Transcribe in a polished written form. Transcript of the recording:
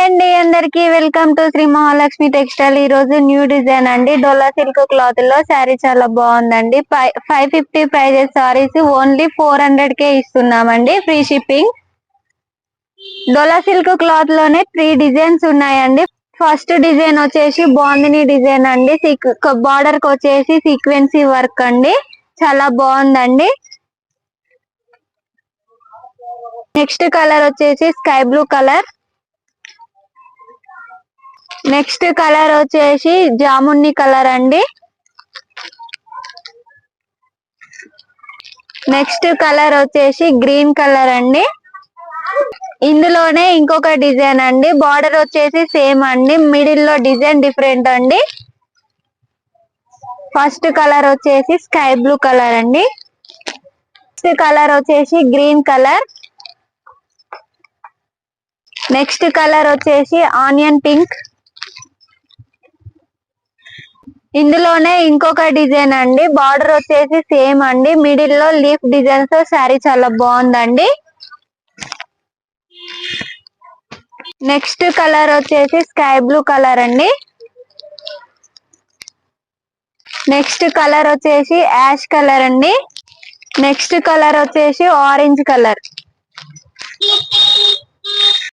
అండి అందరికి welcome to Shri Mahalakshmi textile. ఈ రోజు న్యూ డిజైన్ అండి. డోలా సిల్క్ క్లాత్ లో శారీ చాలా బాగుందండి. 550 ప్రైజెస్ సారీస్ ఓన్లీ 400 ఇస్తున్నామండి, free shipping. Dola silk cloth లోనే 3 డిజైన్స్ ఉన్నాయండి. ఫస్ట్ డిజైన్ వచ్చేసి బాందిని డిజైన్ అండి. బార్డర్ కి వచ్చేసి సీక్వెన్సీ వర్క్ అండి, చాలా బాగుందండి. నెక్స్ట్ కలర్ వచ్చేసి sky blue colour. Next colour వచ్చేసి జాముని కలర్ అండి. నెక్స్ట్ కలర్ వచ్చేసి గ్రీన్ కలర్ అండి. ఇందులోనే ఇంకొక డిజైన్ అండి. బార్డర్ వచ్చేసి సేమ్ అండి, మిడిల్ లో డిజైన్ డిఫరెంట్ అండి. ఫస్ట్ కలర్ వచ్చేసి స్కై బ్లూ కలర్ అండి. నెక్స్ట్ కలర్ వచ్చేసి గ్రీన్ కలర్. నెక్స్ట్ కలర్ వచ్చేసి ఆనియన్ పింక్. ఇందులోనే ఇంకొక డిజైన్ అండి. బార్డర్ వచ్చేసి సేమ్ అండి, మిడిల్ లో లీఫ్ డిజైన్ తో శారీ చాలా బాగుందండి. నెక్స్ట్ కలర్ వచ్చేసి స్కై బ్లూ కలర్ అండి. నెక్స్ట్ కలర్ వచ్చేసి యాష్ కలర్ అండి. నెక్స్ట్ కలర్ వచ్చేసి ఆరెంజ్ కలర్.